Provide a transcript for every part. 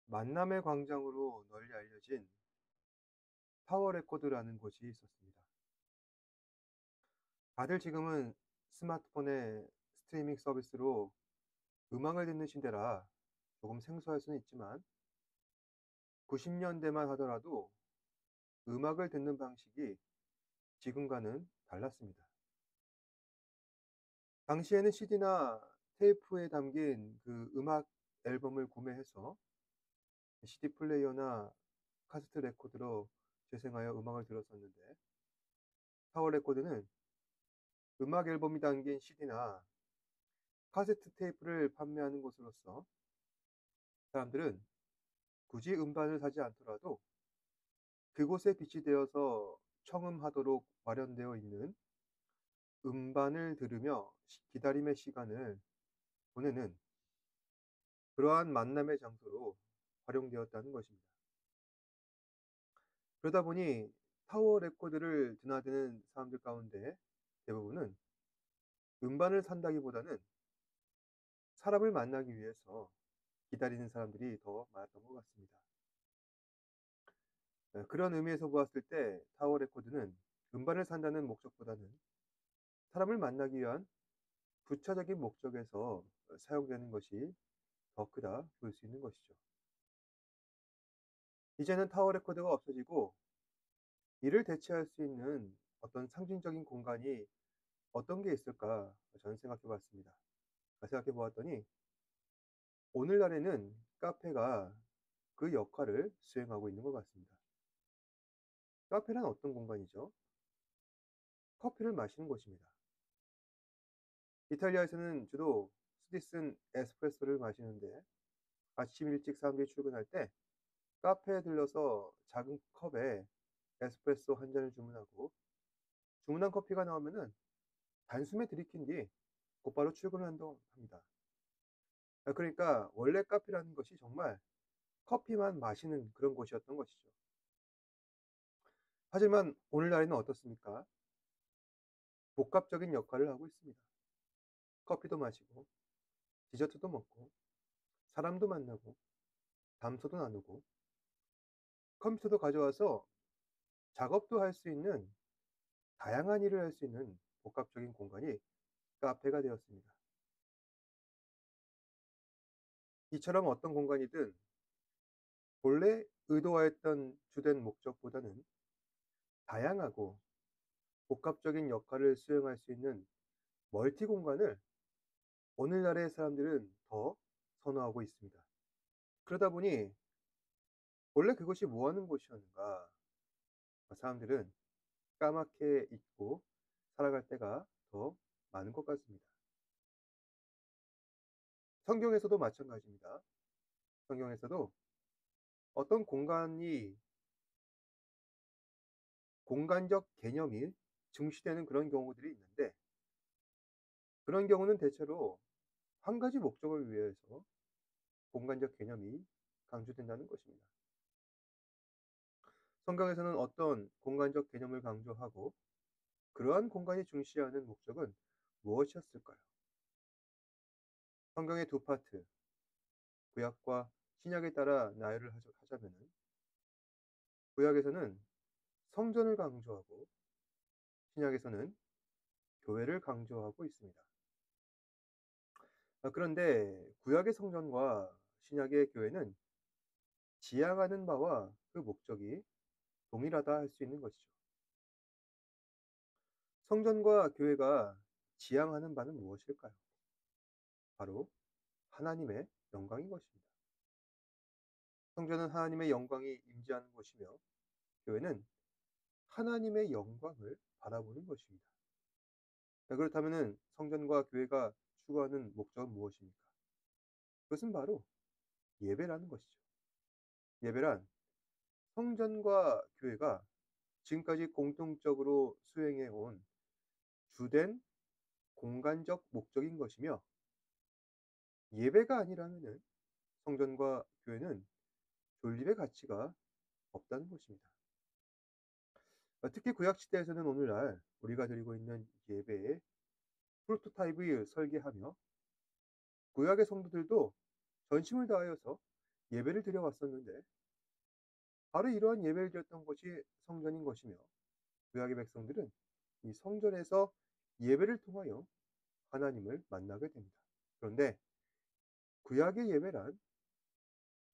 만남의 광장으로 널리 알려진 타워 레코드라는 곳이 있었습니다. 다들 지금은 스마트폰의 스트리밍 서비스로 음악을 듣는 시대라 조금 생소할 수는 있지만 90년대만 하더라도 음악을 듣는 방식이 지금과는 달랐습니다. 당시에는 CD나 테이프에 담긴 그 음악 앨범을 구매해서 CD 플레이어나 카세트 레코드로 재생하여 음악을 들었었는데 타워 레코드는 음악 앨범이 담긴 CD나 카세트 테이프를 판매하는 곳으로서 사람들은 굳이 음반을 사지 않더라도 그곳에 비치되어서 청음하도록 마련되어 있는 음반을 들으며 기다림의 시간을 보내는 그러한 만남의 장소로 활용되었다는 것입니다. 그러다 보니 타워 레코드를 드나드는 사람들 가운데 대부분은 음반을 산다기보다는 사람을 만나기 위해서 기다리는 사람들이 더 많았던 것 같습니다. 그런 의미에서 보았을 때 타워 레코드는 음반을 산다는 목적보다는 사람을 만나기 위한 부차적인 목적에서 사용되는 것이 더 크다 볼 수 있는 것이죠. 이제는 타워 레코드가 없어지고 이를 대체할 수 있는 어떤 상징적인 공간이 어떤 게 있을까 저는 생각해 봤습니다. 생각해 보았더니 오늘날에는 카페가 그 역할을 수행하고 있는 것 같습니다. 카페란 어떤 공간이죠? 커피를 마시는 곳입니다. 이탈리아에서는 주로 술이 쓴 에스프레소를 마시는데 아침 일찍 사람들이 출근할 때 카페에 들러서 작은 컵에 에스프레소 한 잔을 주문하고 주문한 커피가 나오면은 단숨에 들이킨 뒤 곧바로 출근을 한다고 합니다. 그러니까 원래 카페라는 것이 정말 커피만 마시는 그런 곳이었던 것이죠. 하지만 오늘날에는 어떻습니까? 복합적인 역할을 하고 있습니다. 커피도 마시고 디저트도 먹고 사람도 만나고 담소도 나누고 컴퓨터도 가져와서 작업도 할 수 있는 다양한 일을 할 수 있는 복합적인 공간이 카페가 되었습니다. 이처럼 어떤 공간이든 본래 의도하였던 주된 목적보다는 다양하고 복합적인 역할을 수행할 수 있는 멀티 공간을 오늘날의 사람들은 더 선호하고 있습니다. 그러다 보니 원래 그것이 뭐 하는 곳이었는가? 사람들은 까맣게 잊고 살아갈 때가 더 많은 것 같습니다. 성경에서도 마찬가지입니다. 성경에서도 어떤 공간이 공간적 개념이 중시되는 그런 경우들이 있는데 그런 경우는 대체로 한 가지 목적을 위해서 공간적 개념이 강조된다는 것입니다. 성경에서는 어떤 공간적 개념을 강조하고 그러한 공간이 중시하는 목적은 무엇이었을까요? 성경의 두 파트, 구약과 신약에 따라 나열을 하자면 구약에서는 성전을 강조하고 신약에서는 교회를 강조하고 있습니다. 그런데 구약의 성전과 신약의 교회는 지향하는 바와 그 목적이 동일하다 할 수 있는 것이죠. 성전과 교회가 지향하는 바는 무엇일까요? 바로 하나님의 영광인 것입니다. 성전은 하나님의 영광이 임재하는 곳이며 교회는 하나님의 영광을 바라보는 것입니다. 그렇다면 성전과 교회가 추구하는 목적은 무엇입니까? 그것은 바로 예배라는 것이죠. 예배란 성전과 교회가 지금까지 공통적으로 수행해 온 주된 공간적 목적인 것이며 예배가 아니라면 성전과 교회는 존립의 가치가 없다는 것입니다. 특히 구약 시대에서는 오늘날 우리가 드리고 있는 예배의 프로토타입을 설계하며 구약의 성도들도 전심을 다하여서 예배를 드려왔었는데 바로 이러한 예배를 드렸던 곳이 성전인 것이며 구약의 백성들은 이 성전에서 예배를 통하여 하나님을 만나게 됩니다. 그런데 구약의 예배란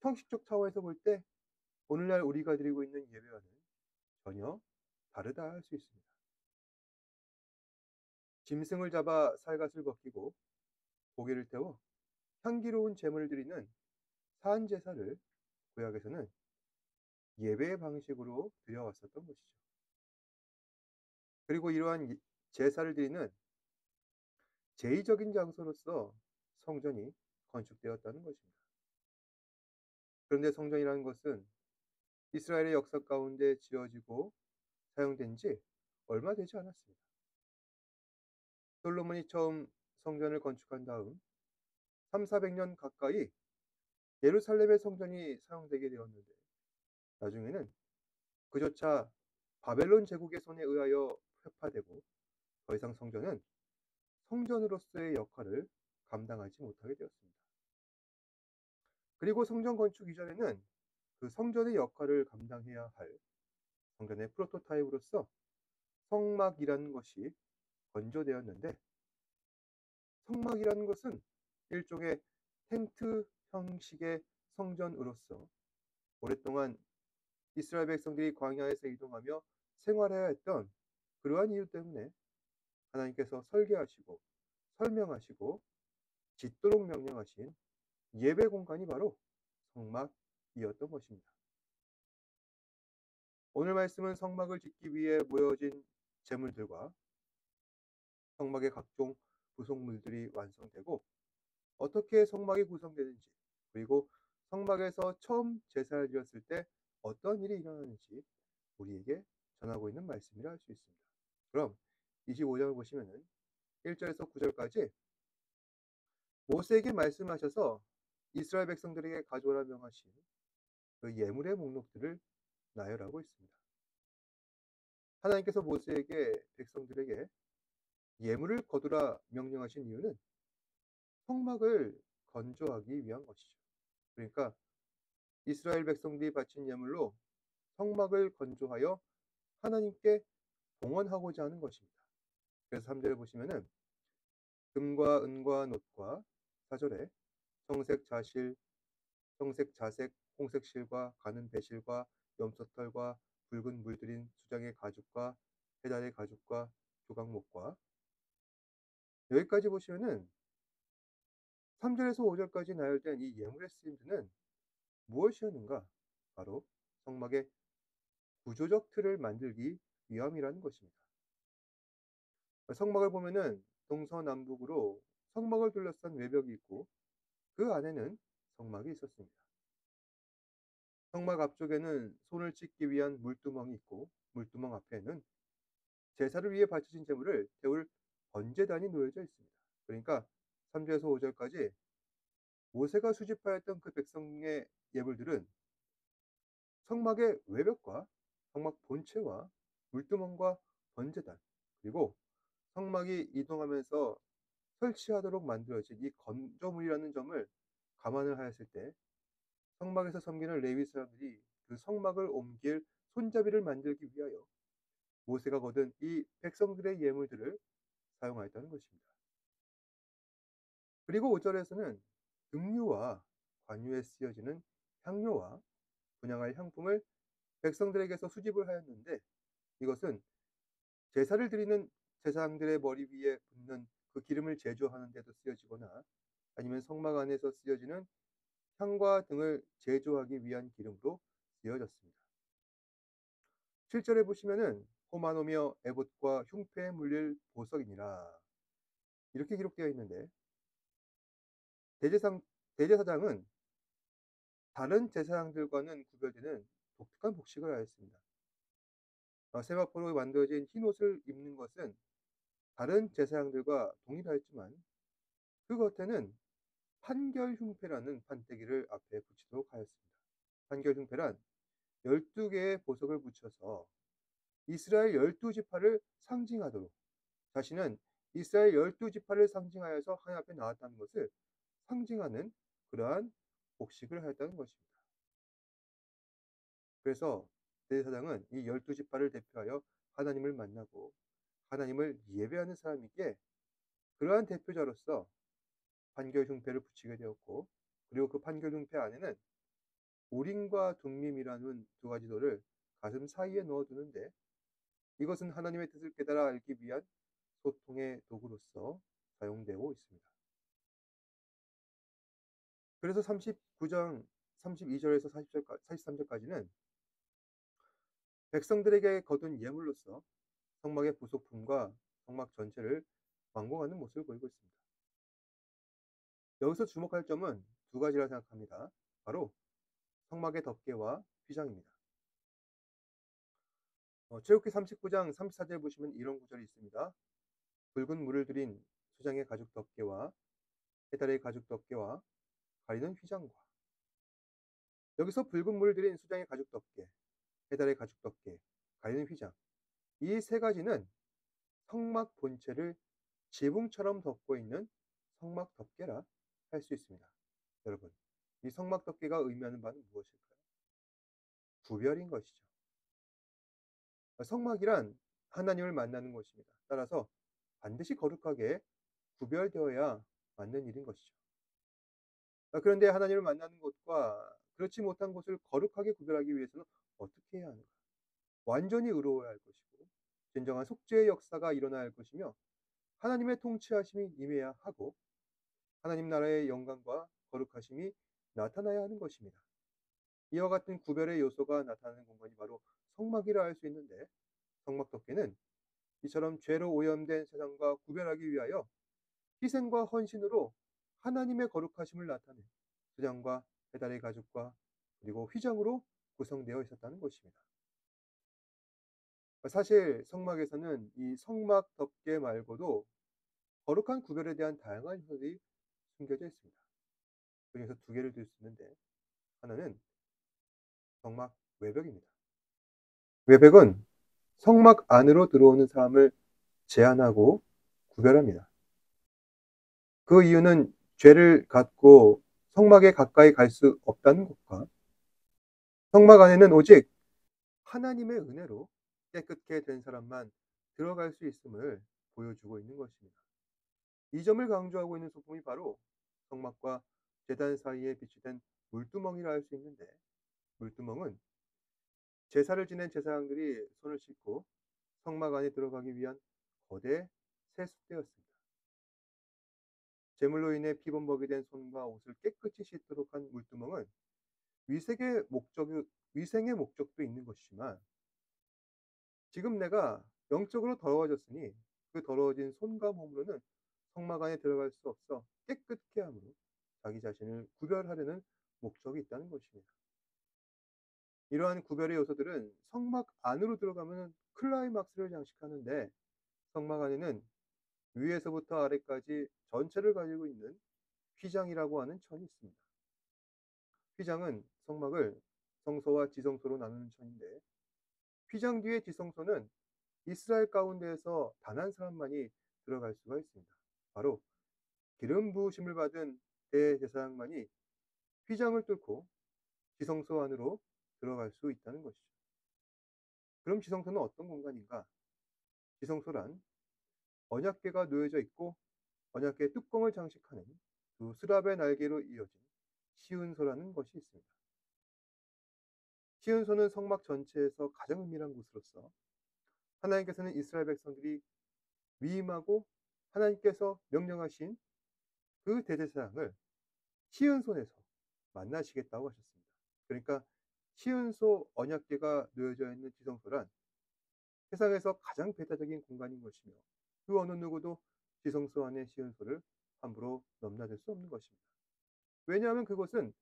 형식적 차원에서 볼 때 오늘날 우리가 드리고 있는 예배와는 전혀 다르다 할 수 있습니다. 짐승을 잡아 살갗을 벗기고 고기를 태워 향기로운 제물을 드리는 산 제사를 구약에서는 예배의 방식으로 드려왔었던 것이죠. 그리고 이러한 제사를 드리는 제의적인 장소로서 성전이 건축되었다는 것입니다. 그런데 성전이라는 것은 이스라엘의 역사 가운데 지어지고 사용된 지 얼마 되지 않았습니다. 솔로몬이 처음 성전을 건축한 다음 3, 400년 가까이 예루살렘의 성전이 사용되게 되었는데 나중에는 그조차 바벨론 제국의 손에 의하여 회파되고 더 이상 성전은 성전으로서의 역할을 감당하지 못하게 되었습니다. 그리고 성전 건축 이전에는 그 성전의 역할을 감당해야 할 성전의 프로토타입으로서 성막이라는 것이 건조되었는데 성막이라는 것은 일종의 텐트 형식의 성전으로서 오랫동안 이스라엘 백성들이 광야에서 이동하며 생활해야 했던 그러한 이유 때문에 하나님께서 설계하시고 설명하시고 짓도록 명령하신 예배 공간이 바로 성막이었던 것입니다. 오늘 말씀은 성막을 짓기 위해 모여진 제물들과 성막의 각종 구성물들이 완성되고 어떻게 성막이 구성되는지 그리고 성막에서 처음 제사를 드렸을 때 어떤 일이 일어나는지 우리에게 전하고 있는 말씀이라 할 수 있습니다. 그럼 25장을 보시면은 1절에서 9절까지 모세에게 말씀하셔서 이스라엘 백성들에게 가져오라 명하신 그 예물의 목록들을 나열하고 있습니다. 하나님께서 모세에게 백성들에게 예물을 거두라 명령하신 이유는 성막을 건조하기 위한 것이죠. 그러니까 이스라엘 백성들이 바친 예물로 성막을 건조하여 하나님께 봉헌하고자 하는 것입니다. 그래서 3절에 보시면은 금과 은과 놋과 4절에 청색 자실, 청색 자색, 홍색 실과 가는 배실과 염소털과 붉은 물들인 수장의 가죽과 해달의 가죽과 조각목과 여기까지 보시면은 3절에서 5절까지 나열된 이 예물의 쓰임들은 무엇이었는가? 바로 성막의 구조적 틀을 만들기 위함이라는 것입니다. 성막을 보면은 동서남북으로 성막을 둘러싼 외벽이 있고 그 안에는 성막이 있었습니다. 성막 앞쪽에는 손을 씻기 위한 물두멍이 있고 물두멍 앞에는 제사를 위해 바쳐진 제물을 태울 번제단이 놓여져 있습니다. 그러니까 3절에서 5절까지 모세가 수집하였던 그 백성의 예물들은 성막의 외벽과 성막 본체와 물두멍과 번제단 그리고 성막이 이동하면서 설치하도록 만들어진 이 건조물이라는 점을 감안을 하였을 때 성막에서 섬기는 레위 사람들이 그 성막을 옮길 손잡이를 만들기 위하여 모세가 거둔 이 백성들의 예물들을 사용하였다는 것입니다. 그리고 5절에서는 등유와 관유에 쓰여지는 향료와 분향할 향품을 백성들에게서 수집을 하였는데 이것은 제사를 드리는 제사장들의 머리 위에 붓는 그 기름을 제조하는 데도 쓰여지거나 아니면 성막 안에서 쓰여지는 향과 등을 제조하기 위한 기름으로 쓰여졌습니다. 7절에 보시면은 호마노며 에봇과 흉패에 물릴 보석이니라 이렇게 기록되어 있는데 대제사장은 다른 제사장들과는 구별되는 독특한 복식을 하였습니다. 세마포로 만들어진 흰 옷을 입는 것은 다른 제사장들과 동일하였지만 그 겉에는 판결흉패라는 판때기를 앞에 붙이도록 하였습니다. 판결흉패란 12개의 보석을 붙여서 이스라엘 12지파를 상징하도록 자신은 이스라엘 12지파를 상징하여서 하나님 앞에 나왔다는 것을 상징하는 그러한 복식을 하였다는 것입니다. 그래서 대제사장은 이 12지파를 대표하여 하나님을 만나고 하나님을 예배하는 사람이기에 그러한 대표자로서 판결 흉패를 붙이게 되었고, 그리고 그 판결 흉패 안에는 우림과 둠밈이라는 두 가지 돌을 가슴 사이에 넣어두는데, 이것은 하나님의 뜻을 깨달아 알기 위한 소통의 도구로서 사용되고 있습니다. 그래서 39장 32절에서 43절까지는 백성들에게 거둔 예물로서 성막의 부속품과 성막 전체를 완공하는 모습을 보이고 있습니다. 여기서 주목할 점은 두 가지라 생각합니다. 바로 성막의 덮개와 휘장입니다. 출애굽기 39장 34절 보시면 이런 구절이 있습니다. 붉은 물을 들인 수장의 가죽 덮개와 해달의 가죽 덮개와 가리는 휘장과, 여기서 붉은 물을 들인 수장의 가죽 덮개, 해달의 가죽 덮개, 가리는 휘장, 이 세 가지는 성막 본체를 지붕처럼 덮고 있는 성막 덮개라 할 수 있습니다. 여러분, 이 성막 덮개가 의미하는 바는 무엇일까요? 구별인 것이죠. 성막이란 하나님을 만나는 곳입니다. 따라서 반드시 거룩하게 구별되어야 맞는 일인 것이죠. 그런데 하나님을 만나는 곳과 그렇지 못한 곳을 거룩하게 구별하기 위해서는 어떻게 해야 하는가? 완전히 의로워야 할 것이고, 진정한 속죄의 역사가 일어나야 할 것이며, 하나님의 통치하심이 임해야 하고, 하나님 나라의 영광과 거룩하심이 나타나야 하는 것입니다. 이와 같은 구별의 요소가 나타나는 공간이 바로 성막이라 할 수 있는데, 성막 덮개는 이처럼 죄로 오염된 세상과 구별하기 위하여 희생과 헌신으로 하나님의 거룩하심을 나타낸 수장과 해달의 가죽과 그리고 휘장으로 구성되어 있었다는 것입니다. 사실 성막에서는 이 성막 덮개 말고도 거룩한 구별에 대한 다양한 요소들이 숨겨져 있습니다. 그중에서 두 개를 들 수 있는데, 하나는 성막 외벽입니다. 외벽은 성막 안으로 들어오는 사람을 제한하고 구별합니다. 그 이유는 죄를 갖고 성막에 가까이 갈 수 없다는 것과, 성막 안에는 오직 하나님의 은혜로 깨끗게 된 사람만 들어갈 수 있음을 보여주고 있는 것입니다. 이 점을 강조하고 있는 소품이 바로 성막과 제단 사이에 비치된 물두멍이라 할 수 있는데, 물두멍은 제사를 지낸 제사장들이 손을 씻고 성막 안에 들어가기 위한 거대 세숫대였습니다. 제물로 인해 피범벅이 된 손과 옷을 깨끗이 씻도록 한 물두멍은 위생의 위생의 목적도 있는 것이지만, 지금 내가 영적으로 더러워졌으니 그 더러워진 손과 몸으로는 성막 안에 들어갈 수 없어 깨끗게 함으로 자기 자신을 구별하려는 목적이 있다는 것입니다. 이러한 구별의 요소들은 성막 안으로 들어가면 클라이막스를 장식하는데, 성막 안에는 위에서부터 아래까지 전체를 가지고 있는 휘장이라고 하는 천이 있습니다. 휘장은 성막을 성소와 지성소로 나누는 천인데, 휘장 뒤의 지성소는 이스라엘 가운데에서 단 한 사람만이 들어갈 수가 있습니다. 바로 기름 부으심을 받은 대제사장만이 휘장을 뚫고 지성소 안으로 들어갈 수 있다는 것이죠. 그럼 지성소는 어떤 공간인가? 지성소란 언약궤가 놓여져 있고 언약궤 뚜껑을 장식하는 두 스랍의 날개로 이어진 시은소라는 것이 있습니다. 시은소는 성막 전체에서 가장 은밀한 곳으로서 하나님께서는 이스라엘 백성들이 위임하고 하나님께서 명령하신 그 대제사장을 시은손에서 만나시겠다고 하셨습니다. 그러니까 시은소 언약궤가 놓여져 있는 지성소란 세상에서 가장 배타적인 공간인 것이며, 그 어느 누구도 지성소 안의 시은소를 함부로 넘나들 수 없는 것입니다. 왜냐하면 그곳은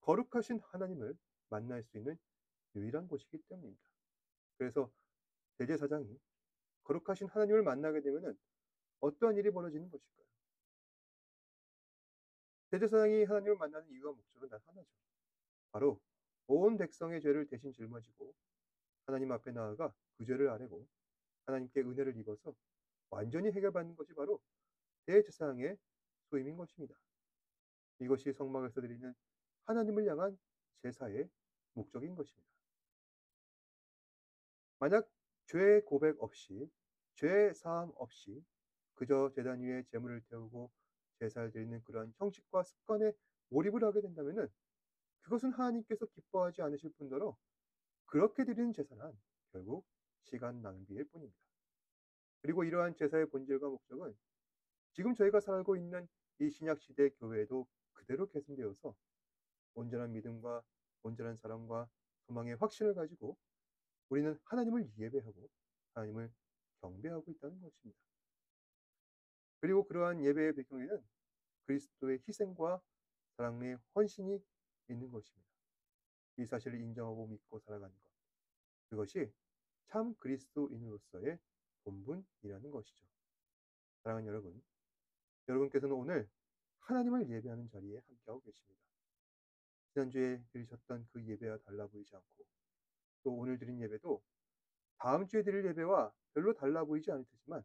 거룩하신 하나님을 만날 수 있는 유일한 곳이기 때문입니다. 그래서 대제사장이 거룩하신 하나님을 만나게 되면 어떠한 일이 벌어지는 것일까요? 대제사장이 하나님을 만나는 이유와 목적은 단 하나죠. 바로 온 백성의 죄를 대신 짊어지고 하나님 앞에 나아가 그 죄를 아뢰고 하나님께 은혜를 입어서 완전히 해결받는 것이 바로 대제사장의 소임인 것입니다. 이것이 성막에서 드리는 하나님을 향한 제사의 목적인 것입니다. 만약 죄 고백 없이, 죄 사함 없이 그저 제단 위에 제물을 태우고 제사를 드리는 그런 형식과 습관에 몰입을 하게 된다면은 그것은 하나님께서 기뻐하지 않으실 뿐더러 그렇게 드리는 제사는 결국 시간 낭비일 뿐입니다. 그리고 이러한 제사의 본질과 목적은 지금 저희가 살고 있는 이 신약 시대 교회에도 그대로 계승되어서 온전한 믿음과 온전한 사랑과 소망의 확신을 가지고 우리는 하나님을 예배하고 하나님을 경배하고 있다는 것입니다. 그리고 그러한 예배의 배경에는 그리스도의 희생과 사랑의 헌신이 있는 것입니다. 이 사실을 인정하고 믿고 살아가는 것. 그것이 참 그리스도인으로서의 본분이라는 것이죠. 사랑하는 여러분, 여러분께서는 오늘 하나님을 예배하는 자리에 함께하고 계십니다. 지난주에 드리셨던 그 예배와 달라 보이지 않고 또 오늘 드린 예배도 다음 주에 드릴 예배와 별로 달라 보이지 않을 테지만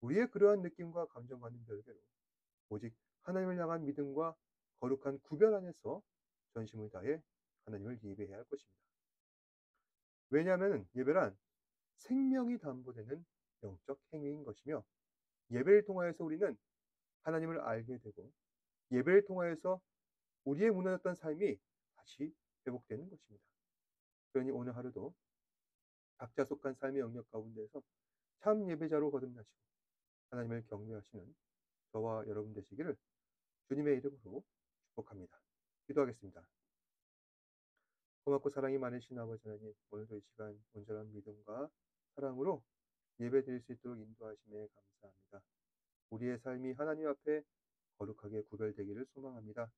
우리의 그러한 느낌과 감정과는 별개로 오직 하나님을 향한 믿음과 거룩한 구별 안에서 전심을 다해 하나님을 예배해야 할 것입니다. 왜냐하면 예배란 생명이 담보되는 영적 행위인 것이며 예배를 통하여서 우리는 하나님을 알게 되고 예배를 통하여서 우리의 무너졌던 삶이 다시 회복되는 것입니다. 그러니 오늘 하루도 각자 속한 삶의 영역 가운데에서 참 예배자로 거듭나시고 하나님을 경배하시는 저와 여러분 되시기를 주님의 이름으로 축복합니다. 기도하겠습니다. 고맙고 사랑이 많으신 아버지 하나님, 오늘도 이 시간 온전한 믿음과 사랑으로 예배드릴 수 있도록 인도하심에 감사합니다. 우리의 삶이 하나님 앞에 거룩하게 구별되기를 소망합니다.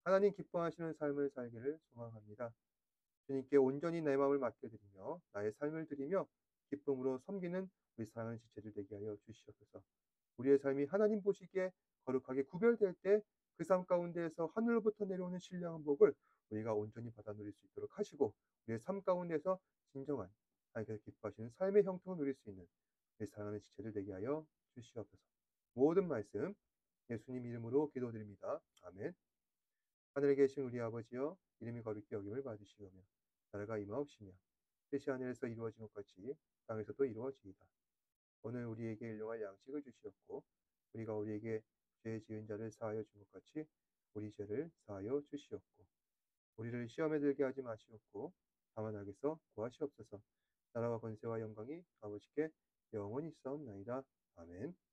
하나님 기뻐하시는 삶을 살기를 소망합니다. 주님께 온전히 내 마음을 맡겨드리며 나의 삶을 드리며 기쁨으로 섬기는 우리 사랑하는 지체들 되게 하여 주시옵소서. 우리의 삶이 하나님 보시기에 거룩하게 구별될 때 그 삶 가운데에서 하늘로부터 내려오는 신령한 복을 우리가 온전히 받아 누릴 수 있도록 하시고 우리의 삶 가운데서 진정한 하나님께서 기뻐하시는 삶의 형통을 누릴 수 있는 우리 사랑하는 지체들 되게 하여 주시옵소서. 모든 말씀 예수님 이름으로 기도드립니다. 아멘. 하늘에 계신 우리 아버지여, 이름이 거룩히 여김을 받으시오며 나라가 임하옵시며 뜻이 하늘에서 이루어진 것 같이 땅에서도 이루어지이다. 오늘 우리에게 일용할 양식을 주시옵고 우리가 우리에게 죄 지은 자를 사하여 준 것 같이 우리 죄를 사하여 주시옵고 우리를 시험에 들게 하지 마시옵고 다만 악에서 구하시옵소서. 나라와 권세와 영광이 아버지께 영원히 있사옵나이다. 아멘.